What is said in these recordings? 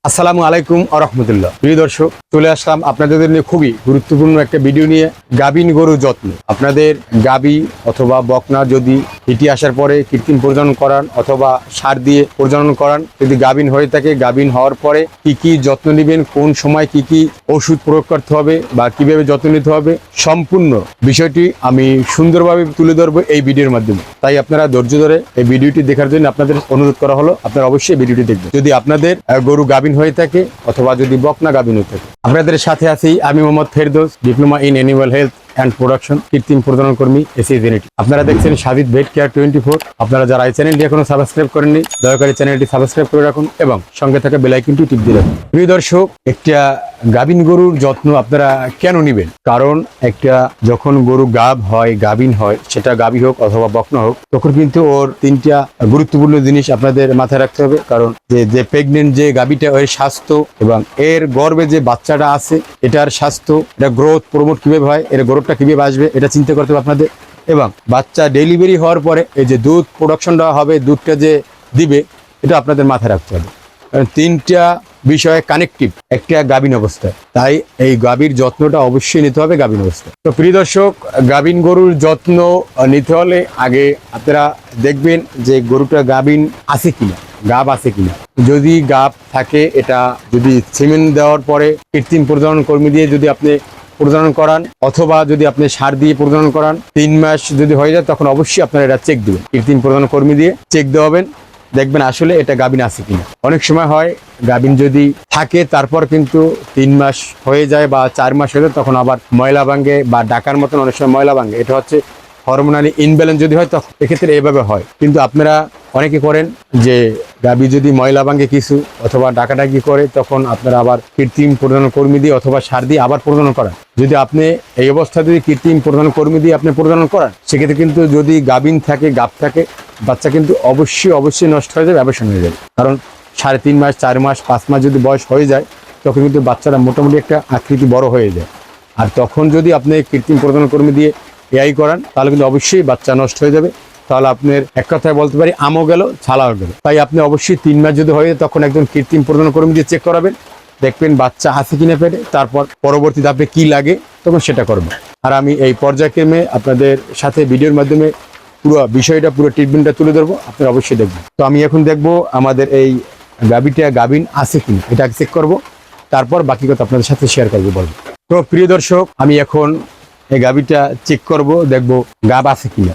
আসসালামু আলাইকুম আ রহমতুল্লাহ। প্রিয় দর্শক, চলে আসলাম আপনাদের নিয়ে খুবই গুরুত্বপূর্ণ একটা ভিডিও নিয়ে। গাভীন গরু যত্ন। আপনাদের গাভী অথবা বকনা যদি হিটি আসার পরে কৃত্রিম প্রজনন করান অথবা সার দিয়ে প্রজনন করান, যদি গাভীন হয়ে থাকে, গাভীন হওয়ার পরে কি কি যত্ন নেবেন, কোন সময় কি কি ওষুধ প্রয়োগ করতে হবে বা কিভাবে যত্ন নিতে হবে, সম্পূর্ণ বিষয়টি আমি সুন্দরভাবে তুলে ধরবো এই ভিডিওর মাধ্যমে। তাই আপনারা ধৈর্য ধরে এই ভিডিওটি দেখার জন্য আপনাদের অনুরোধ করা হলো। আপনারা অবশ্যই ভিডিওটি দেখবেন। যদি আপনাদের গরু গাভীন হয়ে থাকে অথবা যদি বকনা গাভীন হয়ে থাকে। আপনাদের সাথে আছি আমি Mohammad Ferdous, diploma in animal health and production, কৃত্রিম প্রজনন কর্মী, এসি জেনেটিক। আপনারা দেখছেন সাবিত ভেট কেয়ার 24। আপনারা যারা এই চ্যানেলটি এখনো সাবস্ক্রাইব করেননি, দয়া করে চ্যানেলটি সাবস্ক্রাইব করে রাখুন এবং সঙ্গে থাকা বেল আইকনটি টিপ দিয়ে রাখুন। প্রিয় দর্শক, একটা গাভীন গরুর যত্ন আপনারা কেন নেবেন? কারণ একটা যখন গরু গাভীন হয়, সেটা গাভী হোক অথবা বকনা হোক, তখন কিন্তু ওর তিনটা গুরুত্বপূর্ণ জিনিস আপনাদের মাথায় রাখতে হবে। কারণ যে প্রেগনেন্ট যে গাভীটা, এর স্বাস্থ্য এবং এর গর্ভে যে বাচ্চাটা আছে এটার স্বাস্থ্য, এটা গ্রোথ প্রমোট কিভাবে হয়, এর গ্রোথটা কিভাবে আসবে, এটা চিন্তা করতে হবে আপনাদের। এবং বাচ্চা ডেলিভারি হওয়ার পরে এই যে দুধ প্রোডাকশনটা হবে, দুধটা যে দিবে, এটা আপনাদের মাথায় রাখতে হবে। কারণ তিনটা বিষয়ে কানেকটিভ একটা গাভীন অবস্থায়। তাই এই গাভীর যত্নটা অবশ্যই নিতে হবে গাভীন অবস্থায়। তো প্রিয় দর্শক, গাভীন গরুর যত্ন নিতে হলে আগে আপনারা দেখবেন যে গরুটা গাভীন আছে কিনা, গাব আছে কিনা। যদি গাব থাকে, এটা যদি সিমেন্ট দেওয়ার পরে কৃত্রিম প্রজনন কর্মী দিয়ে যদি আপনি প্রজনন করান অথবা যদি আপনি সার দিয়ে প্রজনন করান, 3 মাস যদি হয়ে যায়, তখন অবশ্যই আপনারা এটা চেক দিবেন। কৃত্রিম প্রজনন কর্মী দিয়ে চেক দেওয়াবেন, দেখবেন আসলে এটা গাভীন আছে কিনা। অনেক সময় হয় গাভীন যদি থাকে, তারপর কিন্তু 3 মাস হয়ে যায় বা 4 মাস হয়ে যায়, তখন আবার ময়লা ভাঙ্গে বা ডাকার মতন অনেক সময় ময়লা ভাঙ্গে। এটা হচ্ছে হরমোনালি ইনব্যালেন্স যদি হয়, তখন এক্ষেত্রে এভাবে হয়। কিন্তু আপনারা অনেকে করেন যে গাভী যদি ময়লা ভাঙ্গে কিছু অথবা ডাকাডাকি করে, তখন আপনারা আবার কৃত্রিম প্রজনন কর্মী দিয়ে অথবা সার দিয়ে আবার প্রজনন করান। যদি আপনি এই অবস্থা যদি কৃত্রিম প্রজনন কর্মী দিয়ে আপনি প্রজনন করান, সেক্ষেত্রে কিন্তু যদি গাভীন থাকে, গাব থাকে, বাচ্চা কিন্তু অবশ্যই নষ্ট হয়ে যাবে, অ্যাবর্শন হয়ে যাবে। কারণ 3.5 মাস, 4 মাস, 5 মাস যদি বয়স হয়ে যায়, তখন কিন্তু বাচ্চারা মোটামুটি একটা আকৃতি বড় হয়ে যায়। আর তখন যদি আপনি কৃত্রিম প্রজনন কর্মী দিয়ে এআই করান, তাহলে কিন্তু অবশ্যই বাচ্চা নষ্ট হয়ে যাবে। তাহলে আপনার এক কথায় বলতে পারি আমও গেল, ছালাও গেল। তাই আপনি অবশ্যই 3 মাস যদি হয়ে যায়, তখন একজন কৃত্রিম প্রজনন কর্মী দিয়ে চেক করাবেন, দেখবেন বাচ্চা আছে কিনা পেটে। তারপর পরবর্তীতে আপনি কি লাগে তখন সেটা করবেন। আর আমি এই পর্যায়ক্রমে আপনাদের সাথে ভিডিওর মাধ্যমে পুরো বিষয়টা, পুরো ট্রিটমেন্টটা তুলে ধরবো, আপনারা অবশ্যই দেখবেন। তো আমি এখন দেখবো আমাদের এই গাভীটা গাভীন আছে কিনা, এটা চেক করব, তারপর বাকি কথা আপনাদের সাথে শেয়ার করবো, বলবো। তো প্রিয় দর্শক, আমি এখন এই গাভীটা চেক করব, দেখবো গাব আছে কিনা।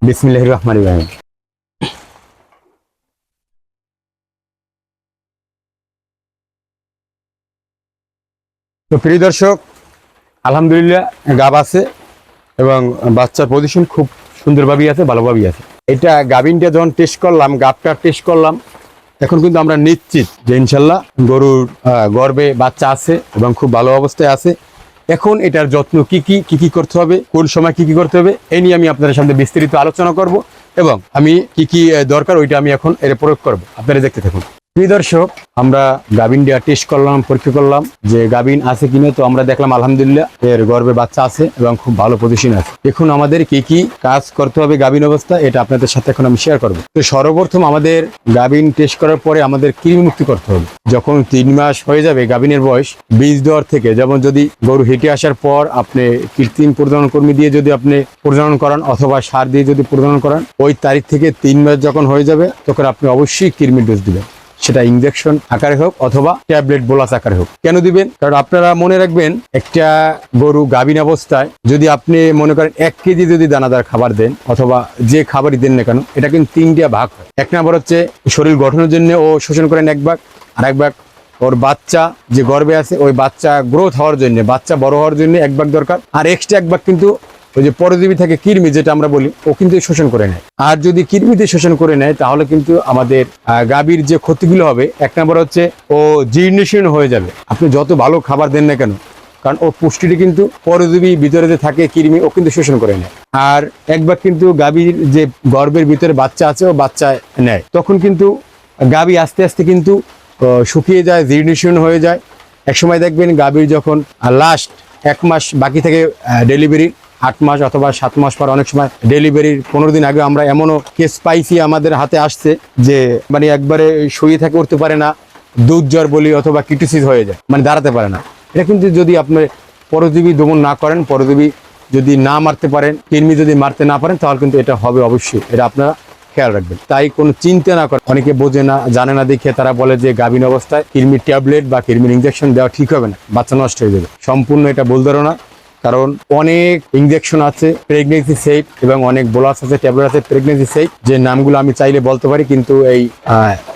বিসমিল্লাহির রহমানির রহিম। তো প্রিয় দর্শক, আলহামদুলিল্লাহ গাব আছে এবং বাচ্চার পজিশন খুব সুন্দরভাবেই আছে, ভালোভাবেই আছে। এটা গাভীনটা যখন টেস্ট করলাম, গাবটা টেস্ট করলাম, এখন কিন্তু আমরা নিশ্চিত যে ইনশাল্লাহ গরুর গর্ভে বাচ্চা আছে এবং খুব ভালো অবস্থায় আছে। এখন এটার যত্ন কি কি করতে হবে, কোন সময় কি করতে হবে, এই নিয়ে আমি আপনাদের সামনে বিস্তারিত আলোচনা করব এবং আমি কি দরকার ওইটা আমি এখন এর প্রয়োগ করব। আপনারা দেখতে থাকুন। প্রিয় দর্শক, আমরা গাভীনটা টেস্ট করলাম, পরীক্ষা করলাম যে গাভীন আছে কিনা। তো আমরা দেখলাম আলহামদুলিল্লাহ এর গর্ভে বাচ্চা আছে এবং খুব ভালো পজিশন আছে। এখন আমাদের কি কাজ করতে হবে গাভীন অবস্থা, এটা আপনাদের সাথে এখন আমি শেয়ার করব। তো সর্বপ্রথম আমাদের গাভীন টেস্ট করার পরে আমাদের কৃমি মুক্তি করতে হবে। যখন 3 মাস হয়ে যাবে গাভীনের বয়স, বীজ দেওয়ার থেকে, যেমন যদি গরু হেঁটে আসার পর আপনি কৃত্রিম প্রজনন কর্মী দিয়ে যদি আপনি প্রজনন করান অথবা সার দিয়ে যদি প্রজনন করান, ওই তারিখ থেকে 3 মাস যখন হয়ে যাবে, তখন আপনি অবশ্যই কৃমির ডোজ দিবেন। সেটা ইনজেকশন আকারে হোক অথবা ট্যাবলেট বোলাস আকারে হোক। কেন দিবেন? কারণ আপনারা মনে রাখবেন, একটা গরু গাভীন অবস্থায় যদি আপনি মনে করেন 1 কেজি যদি দানাদার খাবার দেন অথবা যে খাবারই দেন না কেন, এটা কিন্তু 3টা ভাগ হয়। 1 নম্বর হচ্ছে শরীর গঠনের জন্য ও শোষণ করেন 1 ভাগ, আর 1 ভাগ ওর বাচ্চা যে গর্ভে আছে ওই বাচ্চা গ্রোথ হওয়ার জন্য, বাচ্চা বড় হওয়ার জন্য 1 ভাগ দরকার। আর এক্সট্রা 1 ভাগ কিন্তু ওই যে পরজীবী থাকে কৃমি, যেটা আমরা বলি, ও কিন্তু শোষণ করে নেয়। আর যদি কৃমিতে শোষণ করে নেয়, তাহলে কিন্তু আমাদের গাভীর যে ক্ষতিগুলো হবে, 1 নম্বর হচ্ছে ও জীর্ণশীর্ণ হয়ে যাবে। আপনি যত ভালো খাবার দেন না কেন, কারণ ও পুষ্টিটি কিন্তু পরজীবী ভিতরে যে থাকে কৃমি, ও কিন্তু শোষণ করে নেয়। আর 1 ভাগ কিন্তু গাভীর যে গর্ভের ভিতরে বাচ্চা আছে ও বাচ্চা নেয়, তখন কিন্তু গাভী আস্তে আস্তে কিন্তু শুকিয়ে যায়, জীর্ণশীর্ণ হয়ে যায়। এক সময় দেখবেন গাভীর যখন লাস্ট 1 মাস বাকি থাকে ডেলিভারির, 8 মাস অথবা 7 মাস পর, অনেক সময় ডেলিভারির 15 দিন আগে আমরা এমনও কেস পাইছি আমাদের হাতে আসছে যে মানে একবারে শুয়ে থাকে, উঠতে পারে না, দুধ জ্বর বলি অথবা কিটোসিস হয়ে যায়, মানে দাঁড়াতে পারে না। এটা কিন্তু যদি আপনি পরজীবী দমন না করেন, পরজীবী যদি না মারতে পারেন, কৃমি যদি মারতে না পারেন, তাহলে কিন্তু এটা হবে অবশ্যই। এটা আপনারা খেয়াল রাখবেন। তাই কোনো চিন্তা না করেন। অনেকে বোঝে না, জানে না, দেখে তারা বলে যে গাভীন অবস্থায় কৃমির ট্যাবলেট বা কৃমির ইনজেকশন দেওয়া ঠিক হবে না, বাচ্চা নষ্ট হয়ে যাবে। সম্পূর্ণ এটা ভুল ধারণা। কারণ অনেক ইনজেকশন আছে প্রেগনেন্সি সেফ এবং অনেক বোলাস আছে, ট্যাবলেট আছে প্রেগনেন্সি সেফ, যে নামগুলো আমি চাইলে বলতে পারি, কিন্তু এই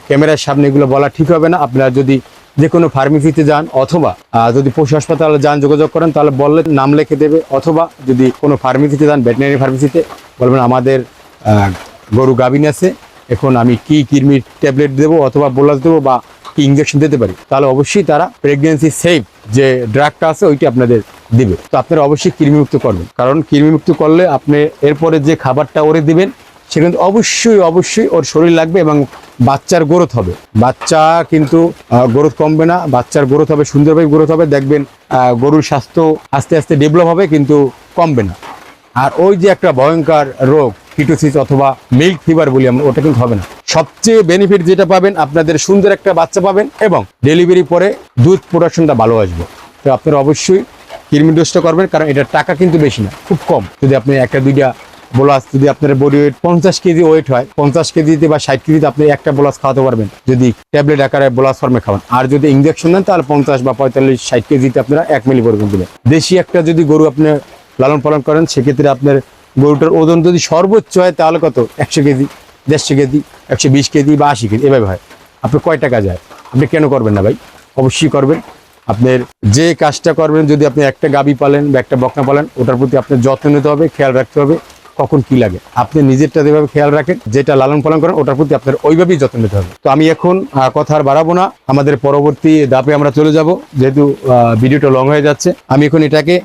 ক্যামেরার সামনে এগুলো বলা ঠিক হবে না। আপনারা যদি যে কোনো ফার্মেসিতে যান অথবা যদি পশু হাসপাতালে যান, যোগাযোগ করেন, তাহলে বললে নাম লিখে দেবে। অথবা যদি কোনো ফার্মেসিতে যান, ভেটেরিনারি ফার্মেসিতে, বলবেন আমাদের গরু গাভিন আছে, এখন আমি কি কৃমির ট্যাবলেট দেবো অথবা বোলাস দেবো বা কি ইঞ্জেকশন দিতে পারি, তাহলে অবশ্যই তারা প্রেগনেন্সি সেফ যে ড্রাগটা আছে ওইটি আপনাদের দিবে। তো আপনারা অবশ্যই কৃমিমুক্ত করবেন, কারণ কৃমিমুক্ত করলে আপনি এরপরে যে খাবারটা ওরে দিবেন সেখানে অবশ্যই ওর শরীর লাগবে এবং বাচ্চার গ্রোথ হবে। বাচ্চা কিন্তু গ্রোথ কমবে না, বাচ্চার গ্রোথ হবে, সুন্দরভাবে গ্রোথ হবে। দেখবেন গরুর স্বাস্থ্য আস্তে আস্তে ডেভেলপ হবে, কিন্তু কমবে না। আর ওই যে একটা ভয়ঙ্কর রোগ কিটোসিস অথবা মিল্ক ফিভার বলি আমরা, ওটা কিন্তু হবে না। সবচেয়ে বেনিফিট যেটা পাবেন, আপনাদের সুন্দর একটা বাচ্চা পাবেন এবং ডেলিভারি পরে দুধ প্রোডাকশনটা ভালো আসবে। তো আপনারা অবশ্যই কৃমি ডোজটা করবেন, কারণ এটার টাকা কিন্তু বেশি না, খুব কম। যদি আপনি একটা দুইটা বোলাস, যদি আপনার বডি ওয়েট 50 কেজি ওয়েট হয়, 50 কেজিতে বা 60 কেজিতে আপনি একটা বোলাস খাওয়াতে পারবেন, যদি ট্যাবলেট আকারে বোলাস ফর্মে খাওয়ান। আর যদি ইঞ্জেকশন দেন, তাহলে 50 বা 45 60 কেজিতে আপনারা 1 মিলি পর্যন্ত দেবেন। দেশি একটা যদি গরু আপনি লালন পালন করেন, সেক্ষেত্রে আপনার গরুটার ওজন যদি সর্বোচ্চ হয়, তাহলে কত 100 কেজি, 150 কেজি, 120 কেজি বা 80 কেজি এভাবে হয়। আপনি কয় টাকা যায়? আপনি কেন করবেন না ভাই? অবশ্যই করবেন। আপনার যে কাজটা করবেন, যদি আপনি একটা গাভী পালেন বা একটা বকনা পালেন, ওটার প্রতি আপনার যত্ন নিতে হবে, খেয়াল রাখতে হবে কখন কি লাগে। আপনি নিজেরটা যেভাবে খেয়াল রাখেন, যেটা লালন পালন করেন, ওটার প্রতি আপনার ওইভাবেই যত্ন নিতে হবে। তো আমি এখন কথা আর বাড়াবো না, আমাদের পরবর্তী ধাপে আমরা চলে যাব, যেহেতু ভিডিওটা লং হয়ে যাচ্ছে। আমি এখন এটাকে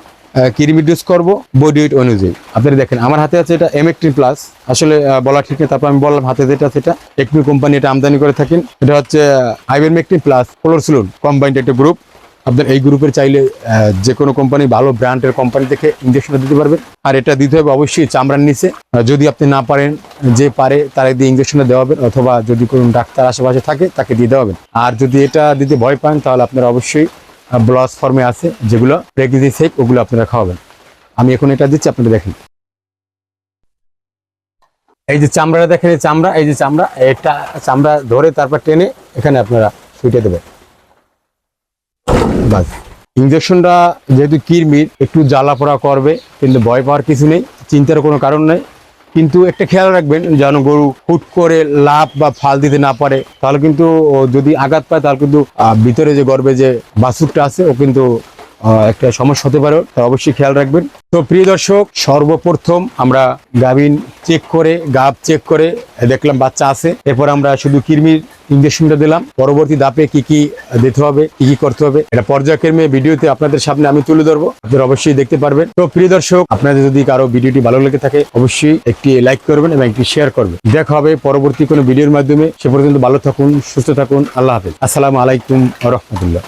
কৃমি ডোজ করবো বডি ওয়েট অনুযায়ী। আপনারা দেখেন আমার হাতে আছে এটা M18 প্লাস, আসলে বলা ঠিক নেই, তারপর আমি বললাম হাতে যেটা সেটা একমি কোম্পানি এটা আমদানি করে থাকেন। এটা হচ্ছে আইভারমেকটিন প্লাস ফ্লোরসিলন কম্বাইন্ড একটা গ্রুপ। আপনার এই গ্রুপের চাইলে যে কোনো কোম্পানি, ভালো ব্র্যান্ডের কোম্পানি থেকে ইঞ্জেকশনটা দিতে পারবেন। আর এটা দিতে হবে অবশ্যই চামড়ার নিচে। যদি আপনি না পারেন, যে পারে তারা দিয়ে ইঞ্জেকশনটা দেওয়া হবেন, অথবা যদি কোনো ডাক্তার আশেপাশে থাকে তাকে দিয়ে দেওয়া হবেন। আর যদি এটা দিতে ভয় পান, তাহলে আপনারা অবশ্যই ব্লাস ফর্মে আছে যেগুলো প্রেগনেন্সি সেফ, ওগুলো আপনারা খাওয়াবেন। আমি এখন এটা দিচ্ছি, আপনারা দেখেন। এই যে চামড়াটা দেখেন, এই চামড়া, এই যে চামড়া, এটা চামড়া ধরে তারপর টেনে এখানে আপনারা শুইতে দেবেন। বাস। ইঞ্জেকশনটা যেহেতু কৃমির, একটু জ্বালা পোড়া করবে, কিন্তু ভয় পাওয়ার কিছু নেই, চিন্তার কোনো কারণ নেই। কিন্তু একটা খেয়াল রাখবেন, যেন গরু হুট করে লাভ বা ফাল দিতে না পারে, তাহলে কিন্তু যদি আঘাত পায়, তাহলে কিন্তু ভিতরে যে গর্ভে যে বাছুরটা আছে, ও কিন্তু একটা সমস্যা হতে পারে। তা অবশ্যই খেয়াল রাখবেন। তো প্রিয় দর্শক, সর্বপ্রথম আমরা গাভীন চেক করে, গাভ চেক করে দেখলাম বাচ্চা আছে, এরপর আমরা শুধু কৃমির ইঞ্জেকশনটা দিলাম। পরবর্তী ধাপে কি কি দিতে হবে, কি কি করতে হবে, এটা পর্যায়ক্রমে ভিডিওতে আপনাদের সামনে আমি তুলে ধরবো, আপনারা অবশ্যই দেখতে পারবেন। তো প্রিয় দর্শক, আপনাদের যদি কারো ভিডিওটি ভালো লেগে থাকে, অবশ্যই একটি লাইক করবেন এবং একটি শেয়ার করবেন। দেখা হবে পরবর্তী কোনো ভিডিওর মাধ্যমে। সে পর্যন্ত ভালো থাকুন, সুস্থ থাকুন। আল্লাহ হাফেজ। আসসালামু আলাইকুম ওয়া রাহমাতুল্লাহ।